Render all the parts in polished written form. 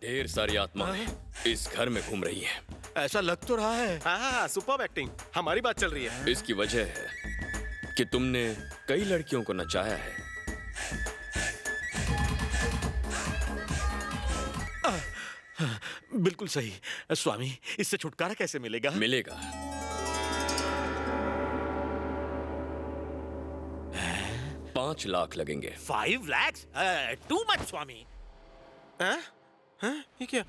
ढेर सारी आत्माएं इस घर में घूम रही हैं। ऐसा लग तो रहा है। हाँ, सुपर्ब एक्टिंग। हमारी बात चल रही है। इसकी वजह है कि तुमने कई लड़कियों को नचाया है। बिल्कुल सही। स्वामी, इससे छुटकारा कैसे मिलेगा? मिलेगा। $5 लाख लगेंगे। 5 लाख? टू मच स्वामी। हाँ? हाँ? ये क्या?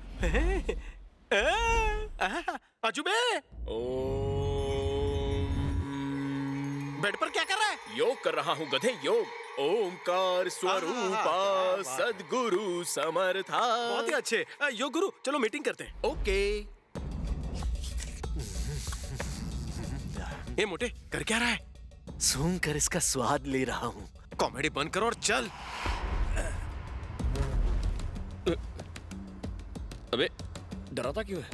अजूबे! बेड पर क्या कर रहा है? योग कर रहा हूँ गधे, योग। ओमकार स्वरूपा सद्गुरु समर्था। बहुत ही अच्छे। यो गुरु, चलो मीटिंग करते हैं। ओके। ये मोटे, कर क्या रहा है? सूंघ कर इसका स्वाद ले रहा हूँ। कॉमेडी बंद करो और चल। अबे डराता क्यों है?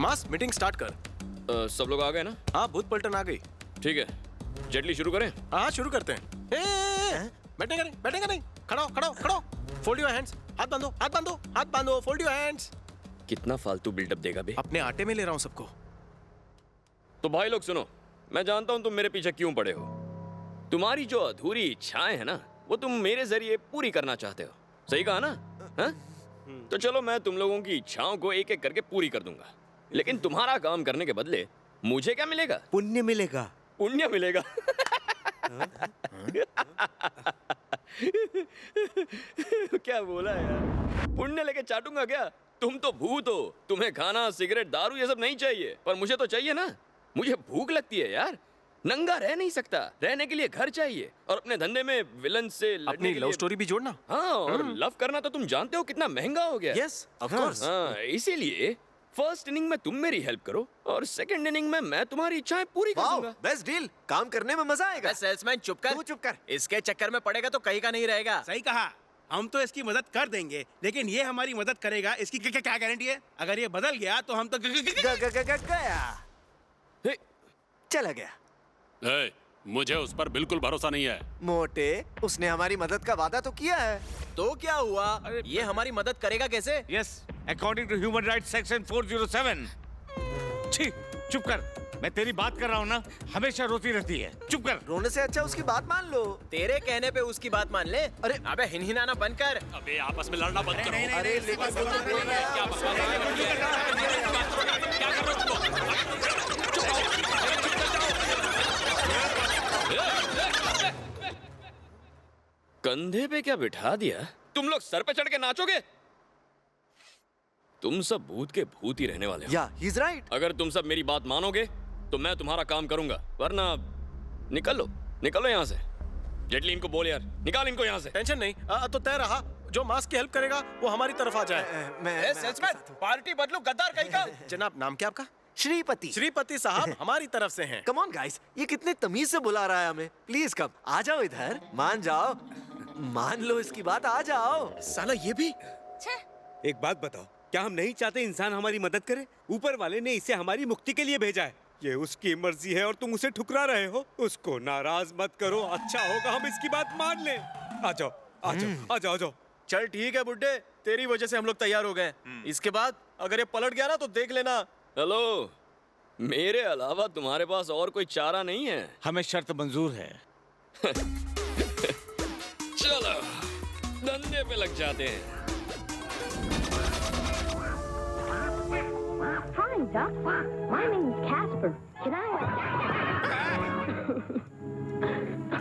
मास, मीटिंग स्टार्ट कर। सब लोग आ गए ना? हाँ, भूत पलटन आ गई। ठीक है, जेटली शुरू करें? हाँ, शुरू करते हैं। बैठेगा नहीं, बैठेगा नहीं। खड़ो, खड़ो, खड़ो। Fold your hands. हाथ बांधो, हाथ बांधो, हाथ बांधो। Fold your hands. कितना फालतू बिल्डअप देगा बे? अपने आटे में ले रहा हूँ सबको। तो भाई लोग सुनो, मैं जानता हूं तुम मेरे पीछे क्यों पड़े हो। तुम्हारी जो अधूरी इच्छाएं हैं ना, वो तुम मेरे जरिए पूरी करना चाहते हो। सही कहा ना? हा? तो चलो मैं तुम लोगों की इच्छाओं को एक एक करके पूरी कर दूंगा, लेकिन तुम्हारा काम करने के बदले मुझे क्या मिलेगा? पुण्य मिलेगा। पुण्य मिलेगा। क्या बोला यार? पुण्य लेके चाटूंगा क्या? तुम तो भूत हो, तुम्हें खाना, सिगरेट, दारू ये सब नहीं चाहिए, पर मुझे तो चाहिए ना। मुझे भूख लगती है यार, नंगा रह नहीं सकता, रहने के लिए घर चाहिए, और अपने धंधे में विलन से लड़ने अपनी के लव लिए... स्टोरी भी जोड़ना। हाँ, और लव करना तो तुम जानते हो कितना महंगा हो गया। Yes, of course. हाँ, इसीलिए फर्स्ट इनिंग में तुम मेरी हेल्प करो और सेकंड इनिंग में मैं तुम्हारी इच्छाएं पूरी कर दूंगा। Best deal. काम करने में मजा आएगा। सेल्समैन चुप कर। तू चुप कर। इसके चक्कर में पड़ेगा तो कहीं का नहीं रहेगा। सही कहा। हम तो इसकी मदद कर देंगे, लेकिन ये हमारी मदद करेगा, इसकी क्या गारंटी है? अगर ये बदल गया तो हम तो गया। हे, चला गया। मुझे उस पर बिल्कुल भरोसा नहीं है। मोटे, उसने हमारी मदद का वादा तो किया है। तो क्या हुआ? ये हमारी मदद करेगा कैसे? Yes, according to human rights section 407। छी, चुप कर। मैं तेरी बात कर रहा हूँ ना, हमेशा रोती रहती है। चुप कर। रोने से अच्छा उसकी बात मान लो। तेरे कहने पे उसकी बात मान ले। अरे अबे हिनहिनाना बंद कर। अबे आपस में लड़ना बंद करो। अरे लेकिन कंधे पे क्या बिठा दिया? तुम लोग सर पे चढ़ के नाचोगे? तुम सब भूत के भूत ही रहने वाले हो। या, ही इज राइट। अगर तुम सब मेरी बात मानोगे तो मैं तुम्हारा काम करूंगा, वरना निकलो, निकलो यहाँ से। जेटली इनको बोल यार, निकाल इनको यहाँ से। टेंशन नहीं, तो तय रहा। जो मास की हेल्प करेगा वो हमारी तरफ आ जाए। सेल्समैन, पार्टी बदलू, गद्दार कहीं का। जनाब, नाम क्या आपका? श्रीपति। श्रीपति साहब हमारी तरफ से हैं। कम ऑन गाइस, ये कितने तमीज से बुला रहा है हमें। प्लीज कम, आ जाओ इधर। मान जाओ, मान लो इसकी बात, आ जाओ। साला ये भी। एक बात बताओ, क्या हम नहीं चाहते इंसान हमारी मदद करे? ऊपर वाले ने इसे हमारी मुक्ति के लिए भेजा है। ये उसकी मर्जी है और तुम उसे ठुकरा रहे हो। उसको नाराज मत करो, अच्छा होगा हम इसकी बात मान लें। आ जाओ, आ जाओ, आ जाओ, आ जाओ। चल ठीक है बुड्ढे, तेरी वजह से हम लोग तैयार हो गए। इसके बाद अगर ये पलट गया ना तो देख लेना। हेलो, मेरे अलावा तुम्हारे पास और कोई चारा नहीं है? हमें शर्त मंजूर है। चलो धंधे पे लग जाते हैं। Hi, Doc. My name is Casper. Can I?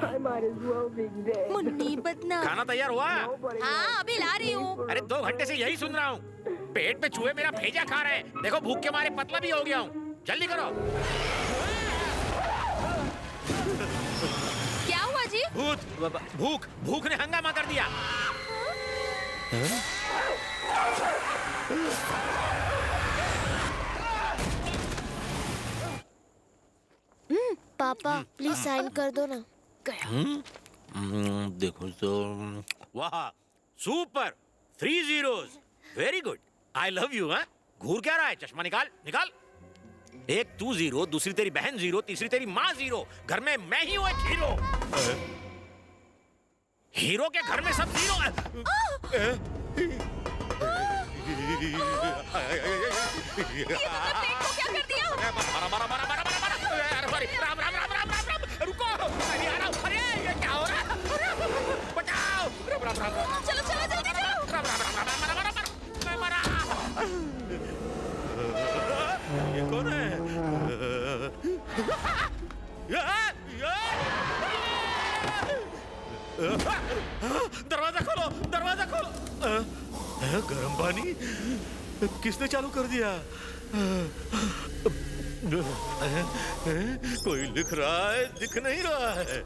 I might as well be dead. Munni बदना। खाना तैयार हुआ? हाँ, अभी ला रही हूँ। अरे 2 घंटे से यही सुन रहा हूँ। पेट में चूहे मेरा भेजा खा रहे हैं। देखो भूख के मारे पतला भी हो गया हूँ। जल्दी करो। क्या हुआ जी? भूख ने हंगामा कर दिया। पापा, प्लीज साइन कर दो ना। देखो तो। वाह, super. 3 zeros। Very good. I love you. हाँ, घूर क्या रहा है? चश्मा निकाल, निकाल। एक तू 0, दूसरी तेरी बहन 0, तीसरी तेरी माँ 0। घर में मैं ही हूँ एक हीरो। हीरो के घर में सब 0। क्या कर दिया? मारा मारा मारा मारा मारा मारा अरे सॉरी राम राम राम राम राम राम रुको अरे आ रहा हूं अरे ये क्या हो रहा है बचाओ राम राम राम राम चलो चलो जल्दी चलो। राम राम राम राम मारा मारा मैं मरा ये कौन है दरवाजा खोलो गर्म पानी किसने चालू कर दिया कोई लिख रहा है दिख नहीं रहा है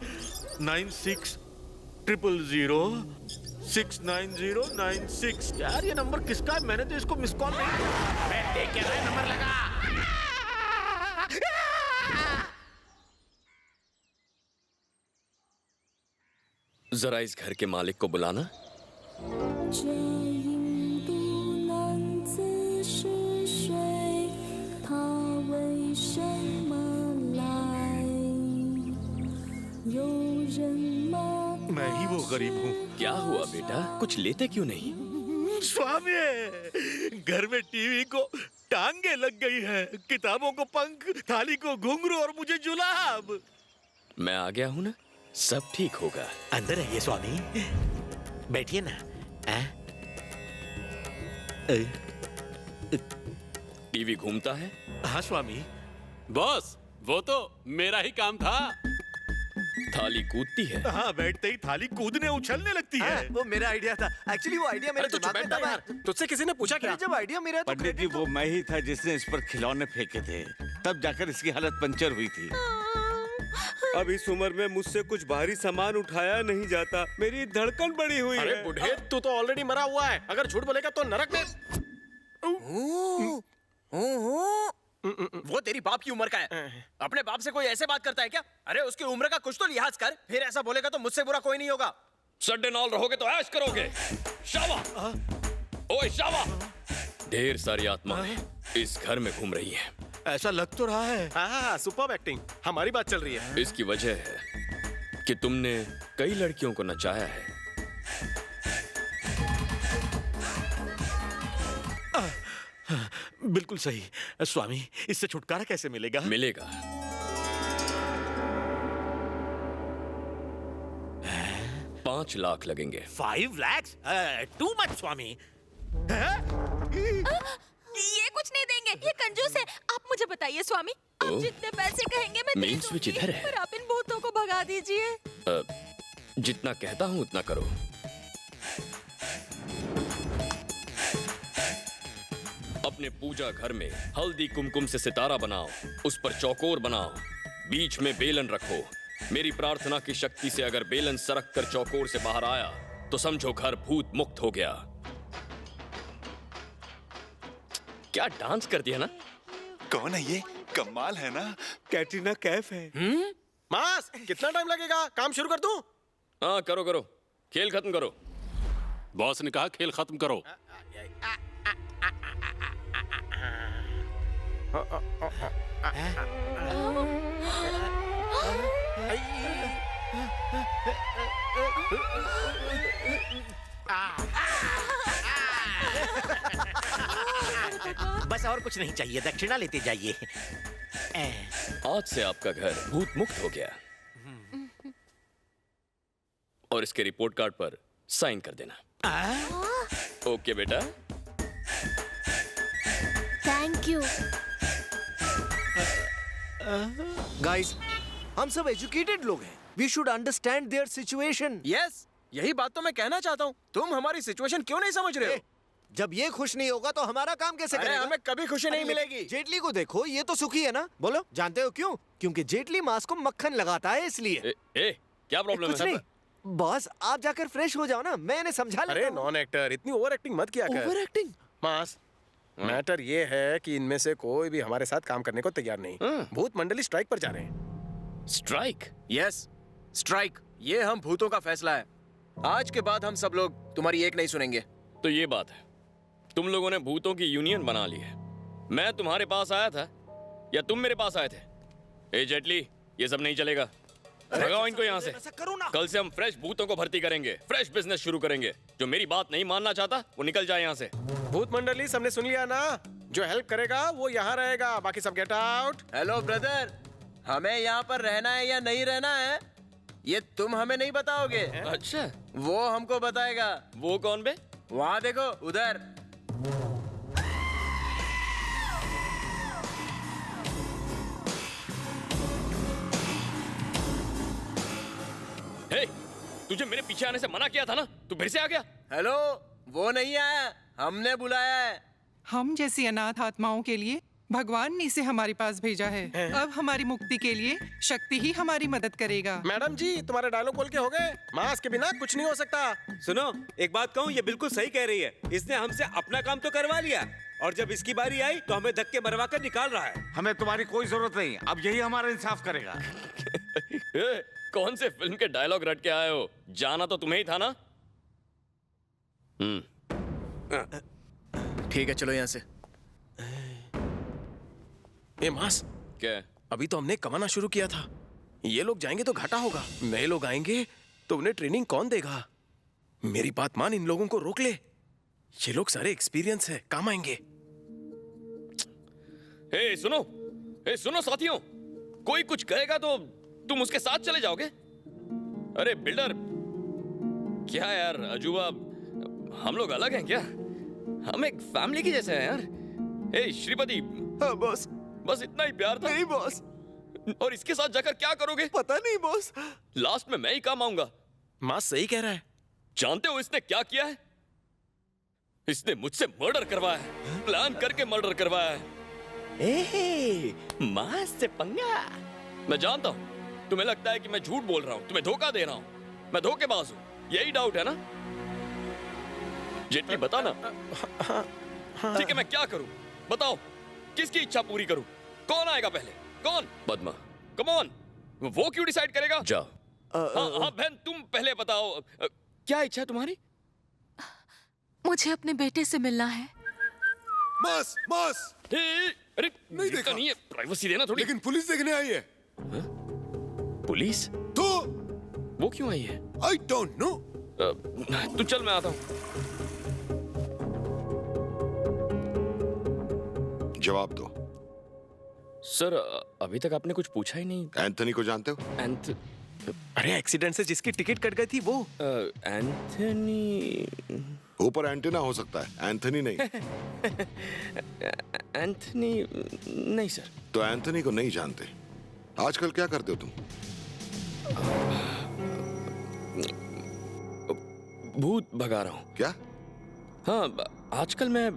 9600069096 यार ये नंबर किसका है मैंने तो इसको मिस कॉल नहीं मैं देख के रहा नंबर लगा जरा इस घर के मालिक को बुलाना। 这印度男子是谁？他为什么来？有人吗？ मैं ही वो गरीब हूँ क्या हुआ बेटा, कुछ लेते क्यों नहीं? स्वामी घर में टीवी को टांगे लग गई है किताबों को पंख थाली को घुंघरू और मुझे जुलाब मैं आ गया हूं ना, सब ठीक होगा। अंदर है ये स्वामी बैठिए ना टीवी घूमता है? हाँ स्वामी बॉस वो तो मेरा ही काम था। थाली कूदती है? हाँ बैठते ही थाली कूदने उछलने लगती है वो मेरा आइडिया था एक्चुअली। वो आइडिया मेरे अरे तू दिमाग में बैठना था यार, तुझसे किसी ने पूछा क्या? अरे जब आइडिया मेरा है तो पंडित जी credit वो मैं ही था जिसने इस पर खिलौने फेंके थे, तब जाकर इसकी हालत पंचर हुई थी। अब इस उम्र में मुझसे कुछ भारी सामान उठाया नहीं जाता, मेरी धड़कन बढ़ी हुई अरे है। बुढ़े तू तो ऑलरेडी मरा हुआ है, अगर झूठ बोलेगा तो नरक में। वो तेरी बाप की उम्र का है, अपने बाप से कोई ऐसे बात करता है क्या? अरे उसकी उम्र का कुछ तो लिहाज कर, फिर ऐसा बोलेगा तो मुझसे बुरा कोई नहीं होगा। सड्डे नाल रहोगे तो ऐश करोगे। शावा, ओए शावा। ढेर सारी आत्माएं इस घर में घूम रही हैं। ऐसा लग तो रहा है। हाँ सुपर एक्टिंग, हमारी बात चल रही है। इसकी वजह है कि तुमने कई लड़कियों को नचाया है। बिल्कुल सही स्वामी, इससे छुटकारा कैसे मिलेगा? मिलेगा। $5 लाख लगेंगे। 5 lakhs? टू मच स्वामी। ये कुछ नहीं देंगे, ये कंजूस है। आप मुझे बताइए स्वामी, आप ओह। जितने पैसे कहेंगे मैं दे मेन स्विच दूंगी, इधर है। पर आप इन भूतों को भगा दीजिए। जितना कहता हूं उतना करो। अपने पूजा घर में हल्दी कुमकुम से सितारा बनाओ, उस पर चौकोर बनाओ, बीच में बेलन रखो। मेरी प्रार्थना की शक्ति से अगर बेलन सरक कर चौकोर से बाहर आया तो समझो घर भूत मुक्त हो गया। क्या डांस कर दिया ना? कौन है ये? कमाल है ना। कैटरीना कैफ है। मास कितना टाइम लगेगा? काम शुरू कर दूं? हाँ करो करो, खेल खत्म करो। बॉस ने कहा खेल खत्म करो। बस और कुछ नहीं चाहिए, दक्षिणा लेते जाइए। आज से आपका घर भूत मुक्त हो गया। और इसके रिपोर्ट कार्ड पर साइन कर देना। ओके बेटा। Thank you. गाइस, हम सब एजुकेटेड लोग हैं। We should understand their situation. Yes, यही बात तो मैं कहना चाहता हूँ। तुम हमारी सिचुएशन क्यों नहीं समझ रहे हो? जब ये खुश नहीं होगा तो हमारा काम कैसे अरे करेगा? हमें कभी खुशी नहीं अरे मिलेगी। जेटली को देखो, ये तो सुखी है ना। बोलो, जानते हो क्यों? क्योंकि जेटली मांस को मक्खन लगाता है इसलिए। क्या प्रॉब्लम कुछ है? नहीं बॉस, आप जाकर फ्रेश हो जाओ ना, मैंने समझा लेता अरे हूँ। नॉन एक्टर, इतनी ओवर एक्टिंग मत किया कर। Over acting? मास मैटर ये है कि इनमें से कोई भी हमारे साथ काम करने को तैयार नहीं। भूत मंडली स्ट्राइक पर जा रहे हैं। स्ट्राइक? Yes, strike. ये हम भूतों का फैसला है। आज के बाद हम सब लोग तुम्हारी एक नहीं सुनेंगे। तो ये बात है, तुम लोगों ने भूतों की यूनियन बना ली है। मैं तुम्हारे पास आया था या तुम मेरे पास आए थे? ए जेटली, ये सब नहीं चलेगा। भगाओ इनको यहाँ से। कल से हम फ्रेश भूतों को भर्ती करेंगे, फ्रेश बिजनेस शुरू करेंगे। जो मेरी बात नहीं मानना चाहता वो निकल जाए यहाँ से। भूत मंडली सबने सुन लिया ना, जो हेल्प करेगा वो यहाँ रहेगा, बाकी सब गेट आउट। हेलो ब्रदर, हमें यहाँ पर रहना है या नहीं रहना है ये तुम हमें नहीं बताओगे। अच्छा, वो हमको बताएगा। वो कौन बे? वहाँ देखो उधर। हे, तुझे मेरे पीछे आने से मना किया था ना, तू फिर से आ गया। हेलो, वो नहीं आया, हमने बुलाया है। हम जैसी अनाथ आत्माओं के लिए भगवान ने इसे हमारे पास भेजा है। अब हमारी मुक्ति के लिए शक्ति ही हमारी मदद करेगा। मैडम जी, तुम्हारे डायलॉग बोल के हो गए। मास्क के बिना कुछ नहीं हो सकता। सुनो, एक बात कहूँ, ये बिल्कुल सही कह रही है। इसने हमसे अपना काम तो करवा लिया, और जब इसकी बारी आई तो हमें धक्के मरवा कर निकाल रहा है। हमें तुम्हारी कोई जरूरत नहीं, अब यही हमारा इंसाफ करेगा। ए, कौन से फिल्म के डायलॉग रट के आए हो? जाना तो तुम्हें ही था ना। ठीक है, चलो यहाँ से। ए मास, क्या? अभी तो हमने कमाना शुरू किया था, ये लोग जाएंगे तो घाटा होगा। नए लोग आएंगे तो उन्हें ट्रेनिंग कौन देगा? मेरी बात मान, इन लोगों को रोक ले। ये लोग सारे एक्सपीरियंस है, काम आएंगे। हे सुनो साथियों, कोई कुछ कहेगा तो तुम उसके साथ चले जाओगे? अरे बिल्डर, क्या यार अजूबा, हम लोग अलग हैं क्या? हम एक फैमिली की जैसे हैं यार। ए श्रीपति। हाँ बॉस। बस इतना ही प्यार था? नहीं बॉस। और इसके साथ जाकर क्या करोगे? पता नहीं बॉस। लास्ट में मैं ही काम आऊंगा। मास सही कह रहा है। जानते हो इसने क्या किया है? इसने मुझसे मर्डर करवाया है, प्लान करके मर्डर करवाया है। मास से पंगा। मैं जानता हूं तुम्हें लगता है कि मैं झूठ बोल रहा हूं, तुम्हें धोखा दे रहा हूं, मैं धोखेबाज हूं, यही डाउट है ना? जेटली बता ना। ठीक है, मैं क्या करूं बताओ? किसकी इच्छा पूरी करूं? कौन आएगा पहले? कौन? पद्मा, कम ऑन, वो क्यों डिसाइड करेगा? जाओ। हाँ बहन, तुम पहले बताओ, क्या इच्छा है तुम्हारी? मुझे अपने बेटे से मिलना है। बस बस। अरे नहीं देखा, नहीं है, प्राइवेसी देना थोड़ी। लेकिन पुलिस देखने आई है। पुलिस? तो वो क्यों आई है? I don't know. तू चल, मैं आता हूँ। जवाब दो। सर, अभी तक आपने कुछ पूछा ही नहीं। एंथनी को जानते हो? अरे एक्सीडेंट से जिसकी टिकट कट गई थी वो। एंथनी। ऊपर एंटेना हो सकता है, एंथनी नहीं। एंथनी नहीं सर। तो एंथनी को नहीं जानते। आजकल क्या करते हो तुम? भूत भगा रहा हूँ। क्या? हाँ, आजकल मैं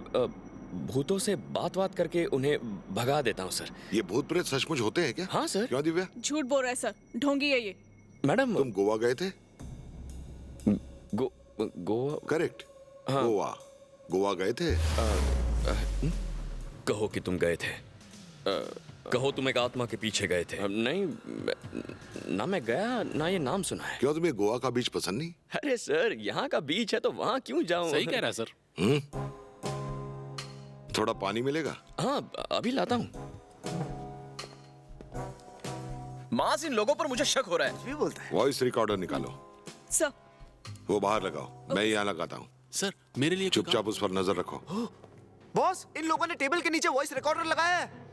भूतों से बात करके उन्हें भगा देता हूँ सर। ये भूत प्रेत सचमुच होते हैं क्या? हाँ सर। क्यों दिव्या? झूठ बोल रहा है सर, ढोंगी है ये। मैडम, तुम गोवा गए थे? गोवा? करेक्ट। हाँ। गोवा गए थे? कहो कि तुम गए थे। कहो तुम एक आत्मा के पीछे गए थे। नहीं, ना मैं गया, ना ये नाम सुना है। क्यों, तुम्हें गोवा का बीच पसंद नहीं? अरे सर, यहाँ का बीच है तो वहाँ क्यों जाऊँ? सही कह रहा है सर। थोड़ा पानी मिलेगा? हाँ, अभी लाता हूँ। मास, इन लोगों पर मुझे शक हो रहा है। भी बोलता है। वॉइस रिकॉर्डर निकालो। सर। वो बाहर लगाओ, मैं यहाँ लगाता हूँ। सर, मेरे लिए चुपचाप उस पर नजर रखो। बॉस, इन लोगों ने टेबल के नीचे वॉइस रिकॉर्डर लगाया है।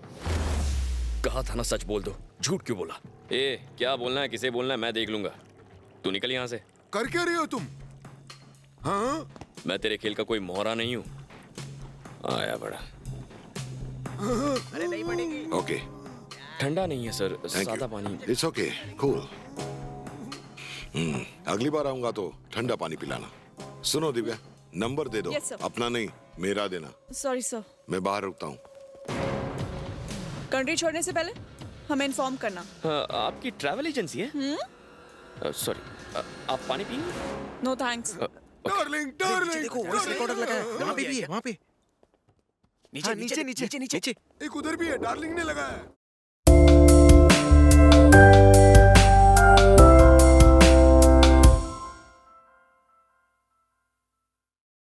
कहा था ना सच बोल दो, झूठ क्यों बोला? क्या बोलना है, किसे बोलना है, मैं देख लूंगा। तू निकल यहाँ से। कर क्या रहे हो तुम? हाँ? मैं तेरे खेल का कोई मोहरा नहीं हूँ। आया बड़ा। अरे नहीं पड़ेगी। ओके। ठंडा नहीं है सर, सादा पानी। It's okay, cool. अगली बार आऊंगा तो ठंडा पानी पिलाना। सुनो दिव्या, नंबर दे दो। Yes, sir. अपना नहीं, मेरा देना। Sorry sir. मैं बाहर रुकता हूँ। कंट्री छोड़ने से पहले हमें इन्फॉर्म करना। आपकी ट्रैवल एजेंसी है? सॉरी, आप पानी पिएंगे? No thanks. डार्लिंग, डार्लिंग, देखो वॉइस रिकॉर्डर लगा है, वहाँ पे भी है, वहाँ पे। नीचे नीचे नीचे नीचे नीचे। एक उधर भी है, डार्लिंग ने लगाया है।